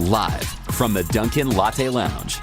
live from the Dunkin Latte Lounge.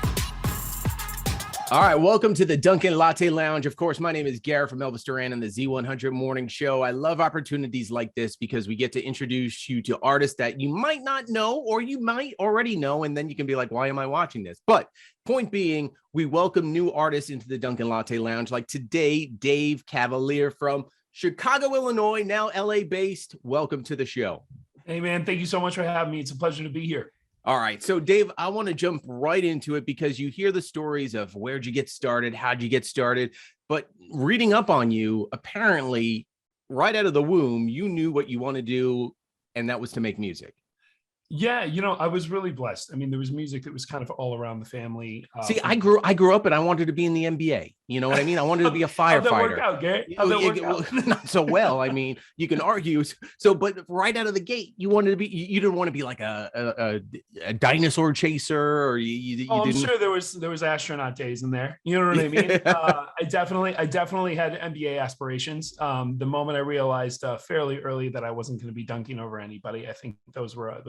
All right, welcome to the Dunkin Latte Lounge. Of course, my name is Garrett from Elvis Duran and the Z100 Morning Show. I love opportunities like this because we get to introduce you to artists that you might not know or you might already know, and then you can be like, why am I watching this? But point being, we welcome new artists into the Dunkin Latte Lounge. Like today, Dave Cavalier from Chicago, Illinois, now LA-based. Welcome to the show. Hey, man, thank you so much for having me. It's a pleasure to be here. All right. So, Dave, I want to jump right into it because you hear the stories of where'd you get started? How'd you get started? But reading up on you, apparently, right out of the womb, you knew what you want to do, and that was to make music. Yeah, I was really blessed. I mean, there was music that was kind of all around the family. See, I grew up and I wanted to be in the NBA. You know what I mean? I wanted to be a firefighter. How'd that work out, Gary? How'd that work out? Not so well. I mean, you can argue. So, but right out of the gate, you wanted to be. You didn't want to be like a dinosaur chaser, or you didn't. I'm sure there was astronaut days in there. You know what I mean? I definitely had NBA aspirations. The moment I realized fairly early that I wasn't going to be dunking over anybody, I think those were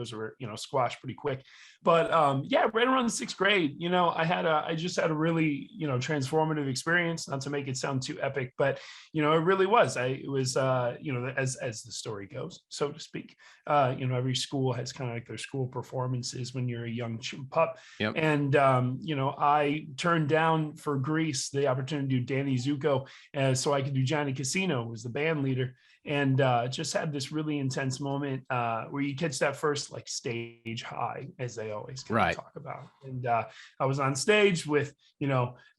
squashed pretty quick. But yeah, right around the sixth grade, I just had a really transformative experience. Not to make it sound too epic, but it really was. It was as the story goes, so to speak. Every school has kind of like their school performances when you're a young pup. Yep. And I turned down for Greece the opportunity to do Danny Zuko, so I could do Johnny Casino, who was the band leader. And just had this really intense moment where you catch that first like stage high, as they always kind of talk about. And I was on stage with,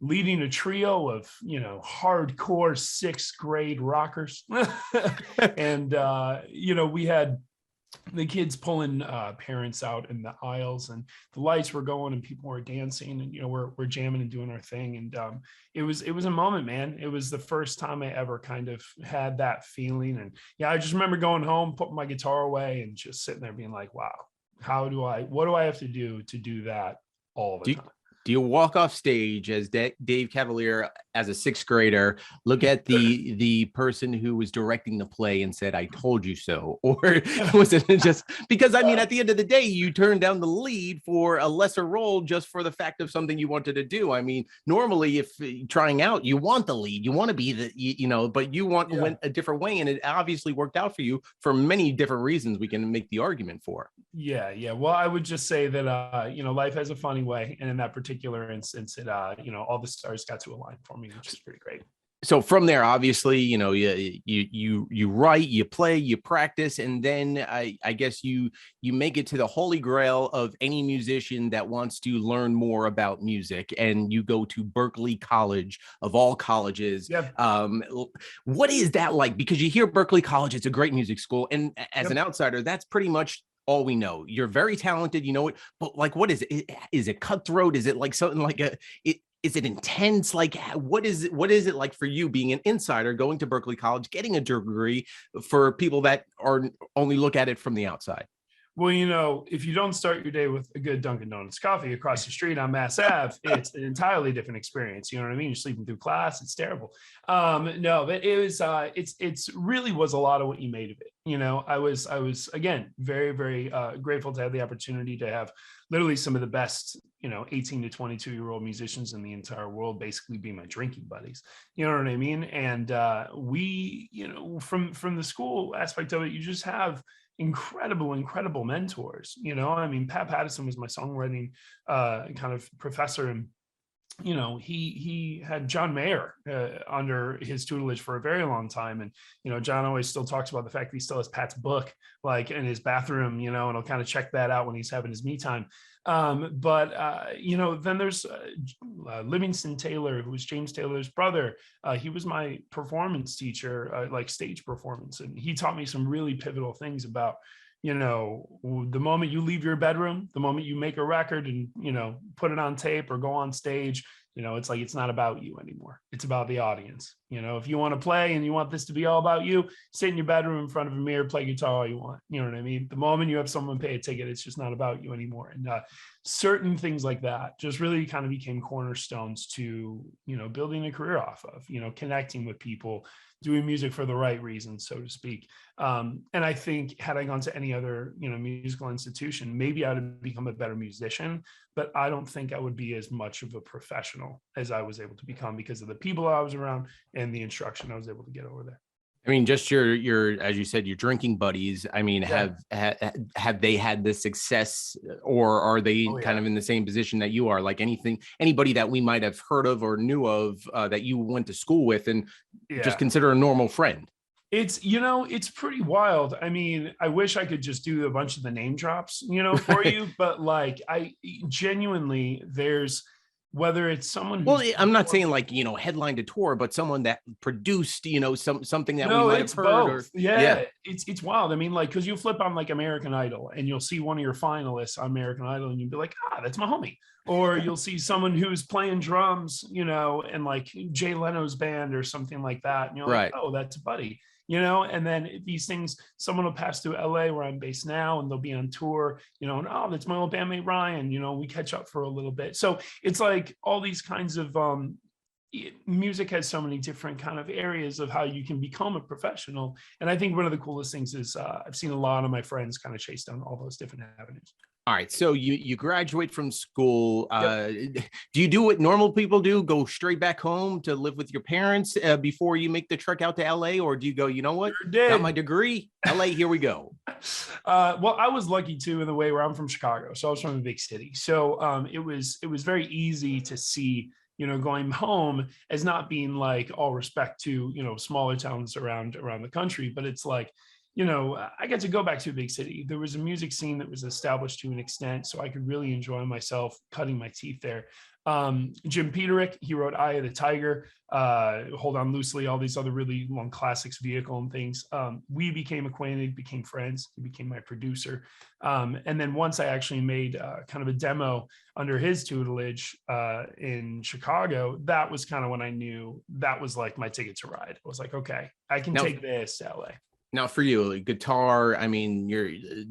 leading a trio of, hardcore sixth grade rockers. And, we had the kids pulling parents out in the aisles, and the lights were going and people were dancing, and we're jamming and doing our thing. And it was a moment, man. It was the first time I ever kind of had that feeling. And I just remember going home, putting my guitar away, and just sitting there being like, wow, what do I have to do that all the time? Do you walk off stage as Dave Cavalier as a sixth grader, look at the person who was directing the play and said, I told you so? Or was it just because, I mean, at the end of the day, you turned down the lead for a lesser role just for the fact of something you wanted to do? I mean, normally if trying out, you want the lead, you want to be but you went a different way, and it obviously worked out for you for many different reasons we can make the argument for. Yeah. Well, I would just say that, life has a funny way. And in that particular instance, it, all the stars got to align for me, which is pretty great. So from there, obviously, you write, you play, you practice, and then I guess you make it to the holy grail of any musician that wants to learn more about music, and you go to Berklee College of all colleges. Yep. What is that like? Because you hear Berklee College, it's a great music school, and as an outsider, that's pretty much all we know. You're very talented, but like, what is it? Is it cutthroat? Is it like something like is it intense? Like, what is it like for you being an insider going to Berklee College, getting a degree, for people that are only look at it from the outside? Well, if you don't start your day with a good Dunkin' Donuts coffee across the street on Mass Ave, it's an entirely different experience. You know what I mean? You're sleeping through class. It's terrible. No, but it was, it's really was a lot of what you made of it. I was again, very, very grateful to have the opportunity to have literally some of the best, 18 to 22-year-old musicians in the entire world basically be my drinking buddies. You know what I mean? And we, from the school aspect of it, you just have incredible mentors. Pat Pattison was my songwriting kind of professor, and he had John Mayer under his tutelage for a very long time. And, John always still talks about the fact that he still has Pat's book, like in his bathroom, and he'll kind of check that out when he's having his me time. Then there's Livingston Taylor, who was James Taylor's brother. He was my performance teacher, like stage performance. And he taught me some really pivotal things about, the moment you leave your bedroom, the moment you make a record and, put it on tape or go on stage, It's like, it's not about you anymore. It's about the audience. If you want to play and you want this to be all about you, sit in your bedroom in front of a mirror, play guitar all you want. You know what I mean? The moment you have someone pay a ticket, it's just not about you anymore. And certain things like that just really kind of became cornerstones to, building a career off of, connecting with people, doing music for the right reasons, so to speak. And I think had I gone to any other, musical institution, maybe I would have become a better musician, but I don't think I would be as much of a professional as I was able to become because of the people I was around and the instruction I was able to get over there. I mean, just your, as you said, your drinking buddies. I mean, have they had the success, or are they kind of in the same position that you are? Like anybody that we might have heard of or knew of that you went to school with and just consider a normal friend? It's, it's pretty wild. I mean, I wish I could just do a bunch of the name drops, for you, but like, I genuinely, whether it's someone I'm not saying like, headlined a tour, but someone that produced, something that we might have heard. Both. It's wild. I mean, like, because you flip on like American Idol and you'll see one of your finalists on American Idol and you'll be like, that's my homie. Or you'll see someone who's playing drums, and like Jay Leno's band or something like that. And you're like, oh, that's a buddy. And then these things, someone will pass through LA where I'm based now and they'll be on tour, and oh, that's my old bandmate Ryan, we catch up for a little bit. So it's like all these kinds of music has so many different kind of areas of how you can become a professional. And I think one of the coolest things is I've seen a lot of my friends kind of chase down all those different avenues. All right. So you graduate from school. Do you do what normal people do? Go straight back home to live with your parents before you make the trek out to LA? Or do you go, you know what? Got my degree, LA, here we go. Well, I was lucky too in the way where I'm from Chicago. So I was from a big city. So it was very easy to see, going home as not being like all respect to, smaller towns around the country, but it's like, I got to go back to a big city. There was a music scene that was established to an extent, so I could really enjoy myself cutting my teeth there. Jim Peterick, he wrote Eye of the Tiger, Hold On Loosely, all these other really long classics, Vehicle and things. We became acquainted, became friends. He became my producer. And then once I actually made kind of a demo under his tutelage in Chicago, that was kind of when I knew that was like my ticket to ride. I was like, okay, I can take this to LA. Now for you, like guitar, I mean,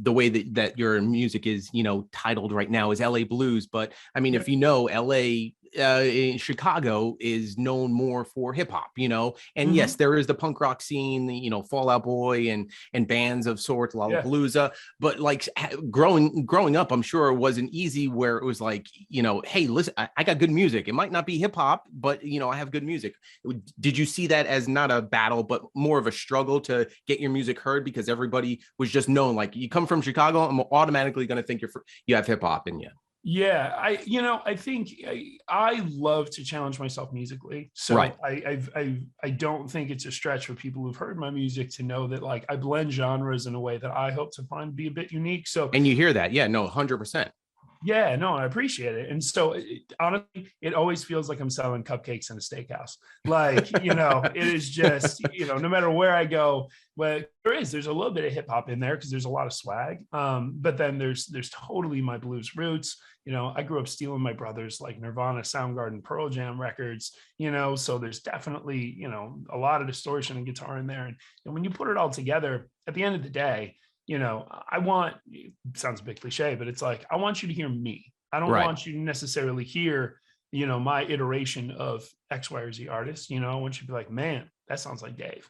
the way that your music is, titled right now is LA Blues. But I mean, if LA in Chicago is known more for hip hop, and yes, there is the punk rock scene, Fall Out Boy and bands of sorts, Lollapalooza. But like growing up, I'm sure it wasn't easy where it was like, hey, listen, I got good music. It might not be hip hop, but I have good music. Did you see that as not a battle, but more of a struggle to get your music heard because everybody was just known, like, you come from Chicago, I'm automatically going to think you have hip hop in you? Yeah, I think I love to challenge myself musically. So I don't think it's a stretch for people who've heard my music to know that like I blend genres in a way that I hope to find be a bit unique. So, and you hear that, 100%. Yeah, no, I appreciate it. And so honestly, it always feels like I'm selling cupcakes in a steakhouse. Like, it is just, no matter where I go, well, there's a little bit of hip hop in there because there's a lot of swag. But then there's totally my blues roots. I grew up stealing my brother's like Nirvana, Soundgarden, Pearl Jam records, so there's definitely, a lot of distortion and guitar in there. And when you put it all together, at the end of the day, I want, it sounds a bit cliche, but it's like, I want you to hear me. I don't want you to necessarily hear, my iteration of X, Y, or Z artist. I want you to be like, man, that sounds like Dave,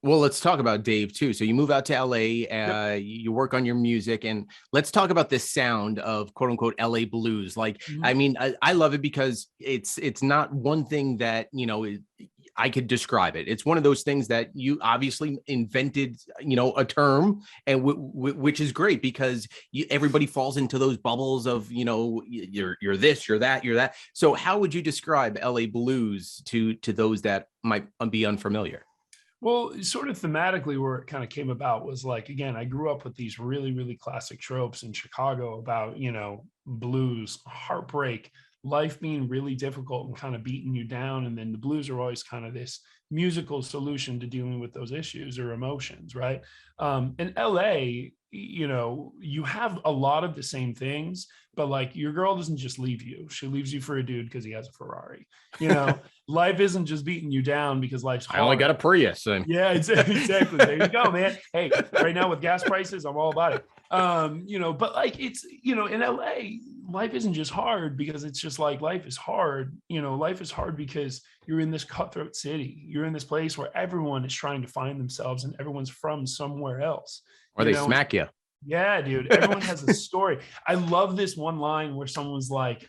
Well, let's talk about Dave too. So you move out to LA, you work on your music, and let's talk about this sound of quote unquote LA blues. Like, I mean, I love it because it's not one thing that, I could describe it. It's one of those things that you obviously invented, a term, and which is great because everybody falls into those bubbles of, you're this, you're that. So how would you describe LA blues to those that might be unfamiliar? Well, sort of thematically where it kind of came about was like, again, I grew up with these really, really classic tropes in Chicago about, blues, heartbreak, life being really difficult and kind of beating you down. And then the blues are always kind of this musical solution to dealing with those issues or emotions, right? In LA, you have a lot of the same things, but like your girl doesn't just leave you. She leaves you for a dude because he has a Ferrari. Life isn't just beating you down because life's hard. I only got a Prius. And... Yeah, exactly. There you go, man. Hey, right now with gas prices, I'm all about it. But like it's, in LA, life isn't just hard because it's just like life is hard. Life is hard because you're in this cutthroat city. You're in this place where everyone is trying to find themselves and everyone's from somewhere else. Or they smack you. Yeah, dude. Everyone has a story. I love this one line where someone's like,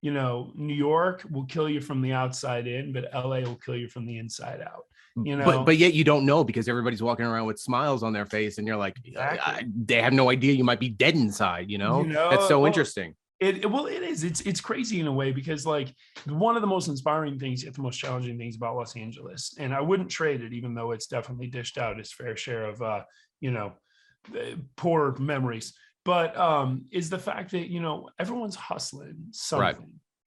New York will kill you from the outside in, but LA will kill you from the inside out. But yet you don't know because everybody's walking around with smiles on their face, and you're like, exactly. They have no idea you might be dead inside. That's so interesting. It is. It's crazy in a way because like one of the most inspiring things, yet the most challenging things about Los Angeles, and I wouldn't trade it, even though it's definitely dished out its fair share of poor memories, but is the fact that everyone's hustling something. Right.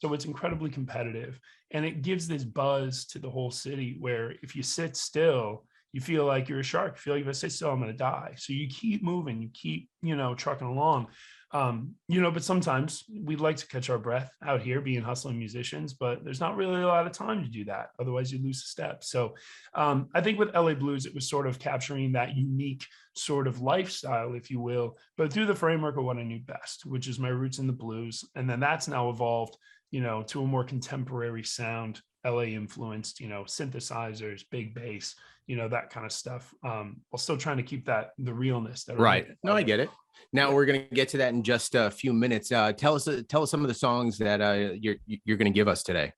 So it's incredibly competitive, and it gives this buzz to the whole city where if you sit still, you feel like you're a shark. You feel like if I sit still, I'm going to die. So you keep moving, you keep, trucking along. But sometimes we'd like to catch our breath out here being hustling musicians, but there's not really a lot of time to do that. Otherwise you lose a step. So I think with LA Blues, it was sort of capturing that unique sort of lifestyle, if you will, but through the framework of what I knew best, which is my roots in the blues. And then that's now evolved, to a more contemporary sound, LA influenced, synthesizers, big bass, that kind of stuff. While still trying to keep the realness. Right. No, I get it. Now we're going to get to that in just a few minutes. Tell us some of the songs that you're going to give us today.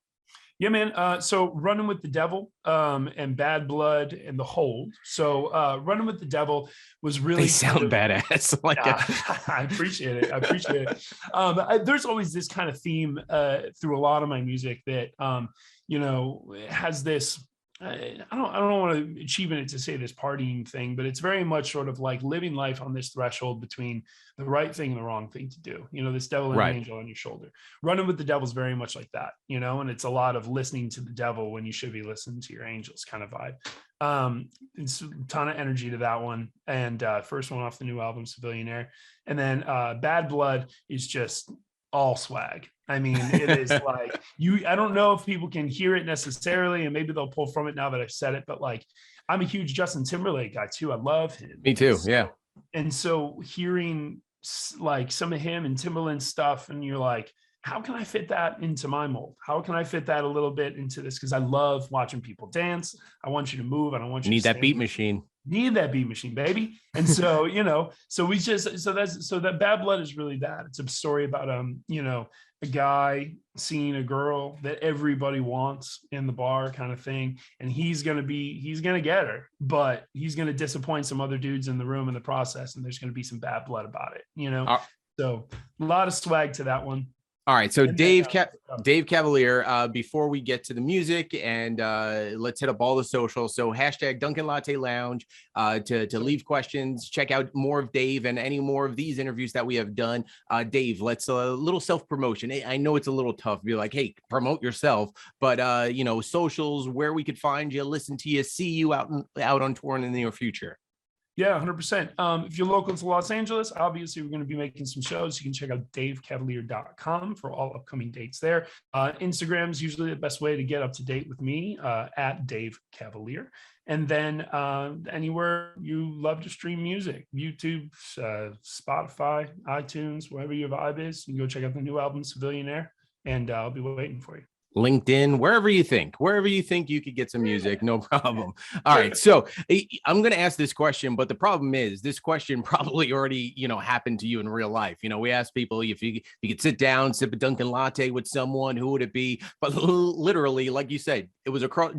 Yeah, man. So Running with the Devil and Bad Blood and The Hold. So Running with the Devil was really... They sound badass. I appreciate it. There's always this kind of theme through a lot of my music that, has this... I don't want to achieve it to say this partying thing, but it's very much sort of like living life on this threshold between the right thing and the wrong thing to do. This devil and an angel on your shoulder. Running with the Devil is very much like that, and it's a lot of listening to the devil when you should be listening to your angels kind of vibe. It's a ton of energy to that one. And first one off the new album, Cavalier. And then Bad Blood is just all swag. I mean, it is like I don't know if people can hear it necessarily, and maybe they'll pull from it now that I've said it, but like, I'm a huge Justin Timberlake guy too. I love him. Me too. Yeah. And so hearing like some of him and Timberland's stuff, and you're like, how can I fit that into my mold? How can I fit that a little bit into this? Because I love watching people dance. I want you to move. I don't want you need to that beat machine. Need that beat machine, baby. And so, so that Bad Blood is really that. It's a story about a guy seeing a girl that everybody wants in the bar kind of thing. And he's going to get her, but he's going to disappoint some other dudes in the room in the process. And there's going to be some bad blood about it, So a lot of swag to that one. All right. So Dave Cavalier, before we get to the music, and let's hit up all the socials. So hashtag Dunkin Latte Lounge to leave questions. Check out more of Dave and any more of these interviews that we have done. Dave, let's a little self-promotion. I know it's a little tough to be like, hey, promote yourself, but socials, where we could find you, listen to you, see you out on tour in the near future. Yeah, 100%. If you're local to Los Angeles, obviously we're going to be making some shows. You can check out davecavalier.com for all upcoming dates there. Instagram is usually the best way to get up to date with me, at Dave Cavalier. And then anywhere you love to stream music, YouTube, Spotify, iTunes, wherever your vibe is, you can go check out the new album, Cavalier, and I'll be waiting for you. LinkedIn, wherever you think you could get some music, no problem. All right. So I'm going to ask this question, but the problem is this question probably already, happened to you in real life. We ask people if you could sit down, sip a Dunkin Latte with someone, who would it be? But literally, like you said,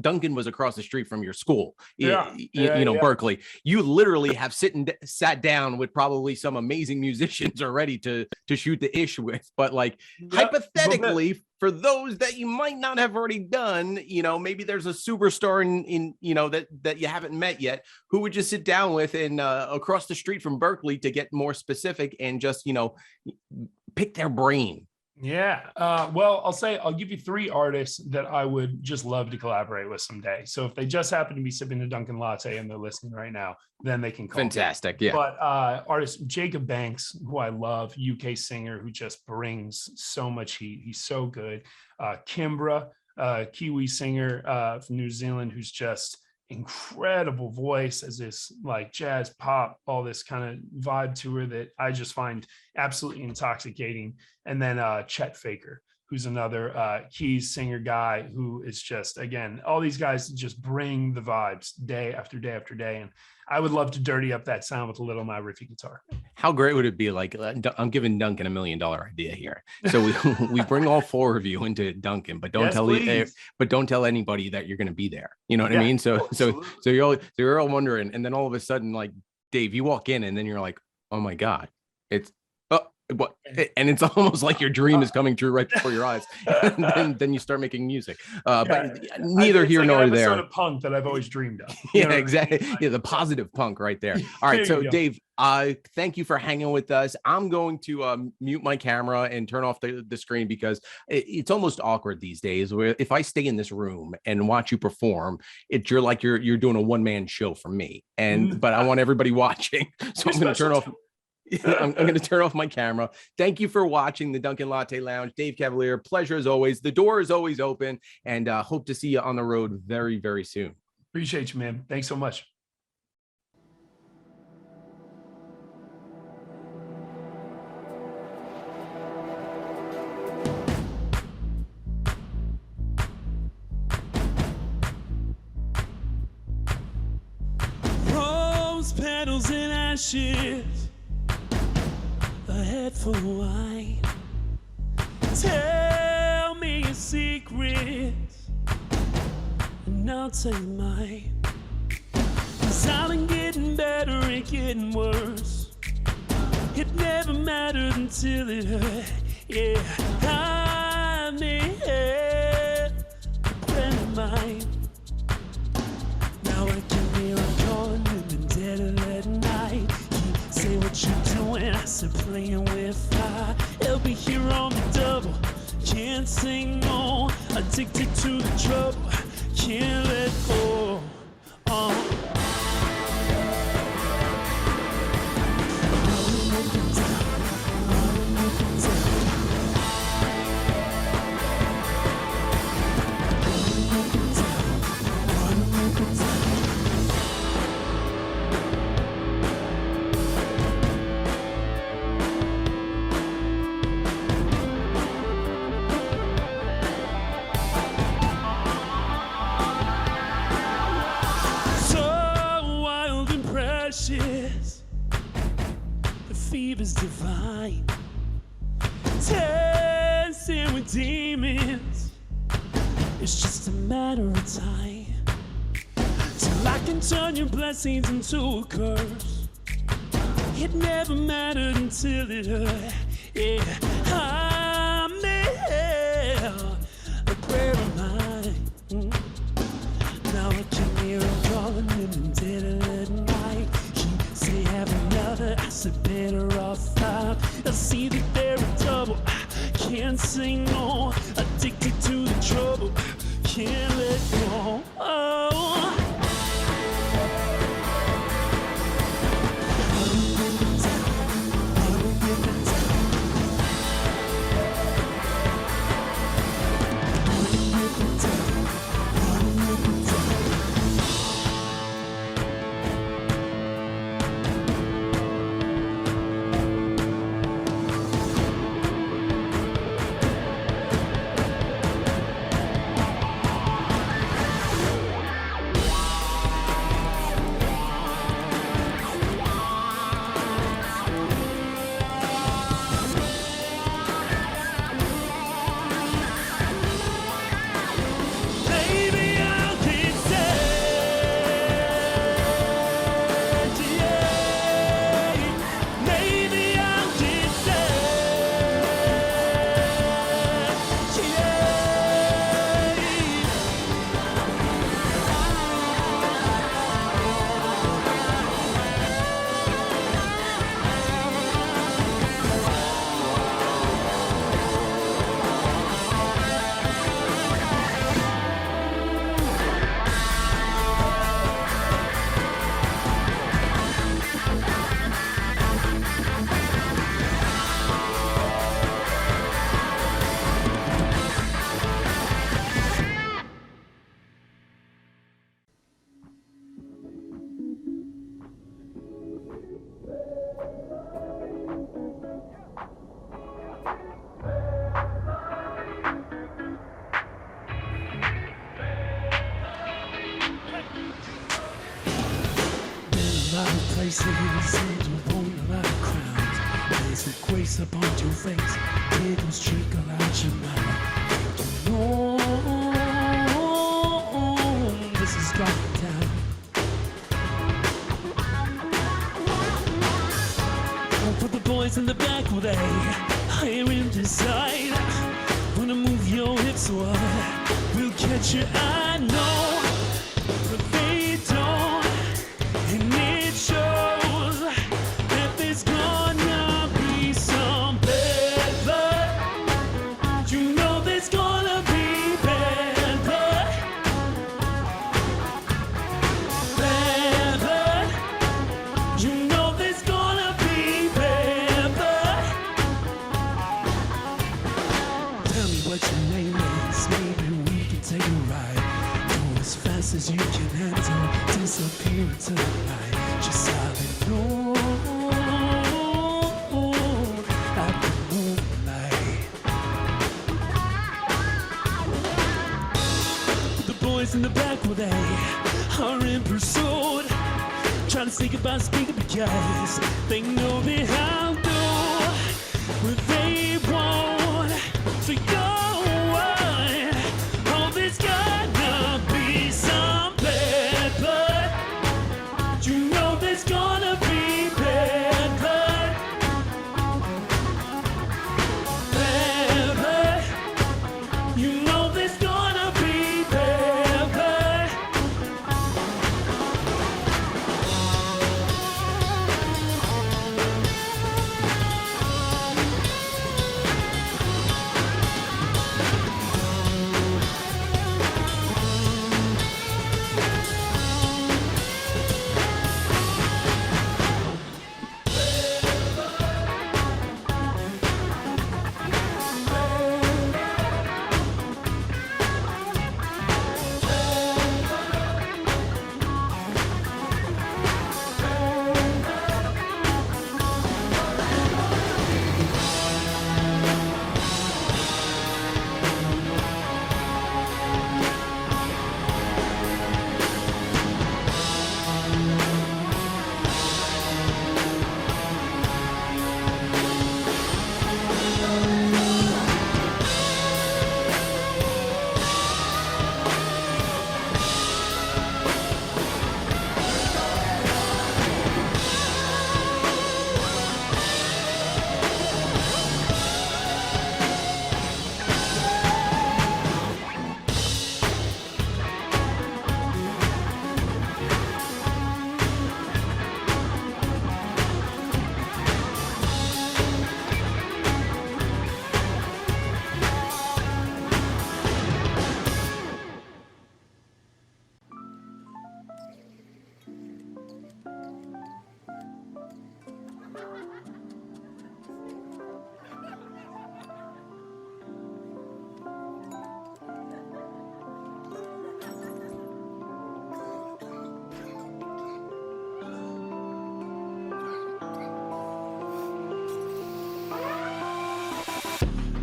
Dunkin was across the street from your school, Berkeley. You literally have sat down with probably some amazing musicians already to shoot the ish with. But hypothetically, for those that you might not have already done, maybe there's a superstar in that you haven't met yet. Who would you sit down with and across the street from Berkeley, to get more specific and just, pick their brain? Yeah. Well, I'll give you three artists that I would just love to collaborate with someday. So if they just happen to be sipping a Dunkin Latte and they're listening right now, then they can call me. Fantastic. Yeah. But artist Jacob Banks, who I love, UK singer who just brings so much heat. He's so good. Kimbra, Kiwi singer from New Zealand, who's just incredible voice, as this like jazz pop, all this kind of vibe to her that I just find absolutely intoxicating. And then Chet Faker, who's another keys singer guy who is just, again, all these guys just bring the vibes day after day after day. And I would love to dirty up that sound with a little of my riffy guitar. How great would it be? Like, I'm giving Duncan $1 million idea here. So we bring all four of you into Duncan, but don't don't tell anybody that you're going to be there. You know what I mean? So you're all wondering, and then all of a sudden, like, Dave, you walk in, and then you're like, oh my God, it's what? And it's almost like your dream is coming true right before your eyes. And then you start making music. But neither here nor there. Sort of punk that I've always dreamed of. Yeah, exactly. I mean? Yeah, the positive punk right there. All right, so Dave, thank you for hanging with us. I'm going to mute my camera and turn off the screen because it's almost awkward these days. Where if I stay in this room and watch you perform, you're doing a one-man show for me. But I want everybody watching, so I'm going to turn off. I'm going to turn off my camera. Thank you for watching the Dunkin Latte Lounge. Dave Cavalier, pleasure as always. The door is always open, and hope to see you on the road very, very soon. Appreciate you, man. Thanks so much. Rose petals and ashes, a head full of wine. Tell me your secrets, and I'll tell you mine. 'Cause I've been getting better and getting worse. It never mattered until it hurt. Yeah, I need a friend of mine. Now I can hear her calling in the dead of night. Say what you're doing, I said playing with fire. It'll be here on the double, can't sing no. Addicted to the trouble, can't let go. The fever's divine, dancing with demons. It's just a matter of time till I can turn your blessings into a curse. It never mattered until it hurt. Yeah, I'm there, a prayer of mine. Now I can hear her calling in the dead of night. Say have another, I said better off out. I see that they're a double, can't say no. Addicted to the trouble, can't let go. places and you want a lot of crowns. There's a grace upon your face, tears trickle out your mouth. No, this is going down. For the boys in the back, well, they hear him decide. Wanna move your hips, what will catch your eye? No, but they don't, and it shows that there's gonna be some bad blood. You know there's gonna be bad blood. Bad blood. You know there's gonna be bad blood. Tell me what your name is, maybe we can take a ride. Go as fast as you can handle, disappear into the night. Just silent, no, at the moonlight. The boys in the back, well, they are in pursuit, trying to say goodbye, speaking because they know they have to, but they won't. So go on. Oh, there's gonna be some bad blood. You know there's gonna be bad blood. Bad blood. You know there's gonna be bad blood.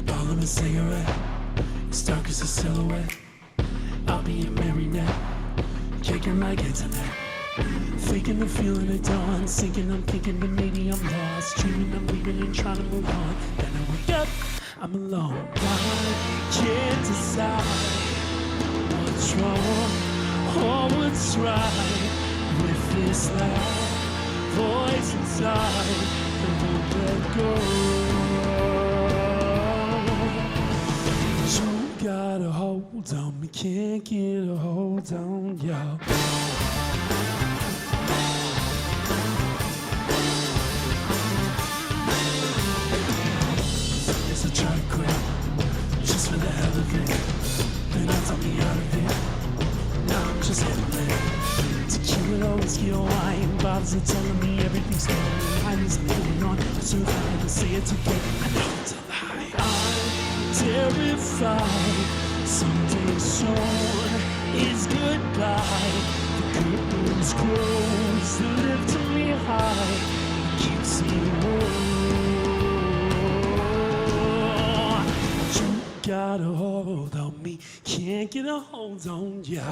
Ball of a cigarette, it's dark as a silhouette. I'll be a marionette, kicking like internet. Faking the feeling at dawn, sinking, I'm thinking, but maybe I'm lost. Dreaming, I'm leaving and trying to move on. Then I wake up, I'm alone. I can't decide what's wrong or what's right with this loud voice inside that won't let go. You got a hold on me, can't get a hold on you. Yes, I try to quit, just for the hell of it. Then I talk me out of it. Now I'm just handling. Tequila, whiskey, or wine, bottles are telling me everything's fine. I need something on to survive and say it's okay. I know it's a lie. I'm terrified. Someday soon is goodbye. The curtains close, they lift me high, keeps me warm. You got a hold on me, can't get a hold on ya.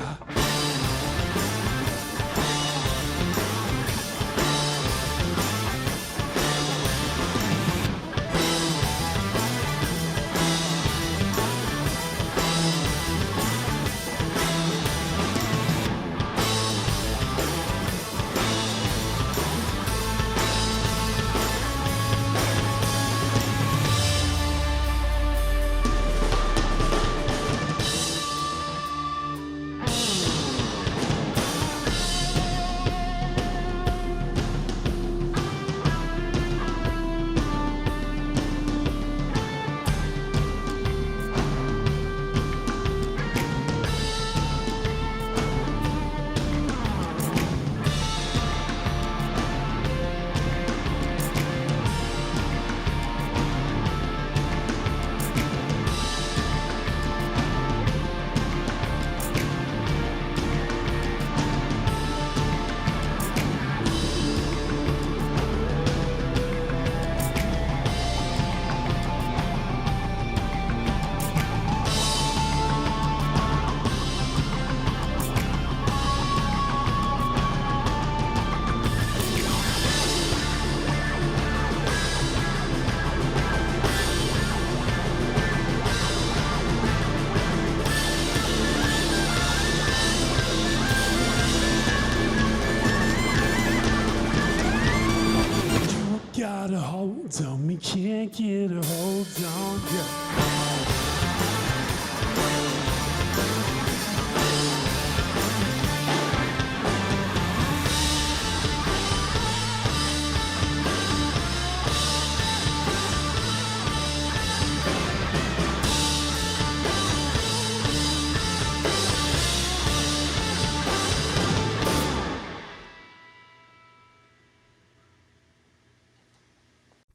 Shake it or hold on, yeah.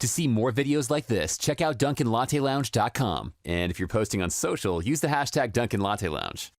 To see more videos like this, check out DunkinLatteLounge.com. And if you're posting on social, use the hashtag Dunkin Latte Lounge.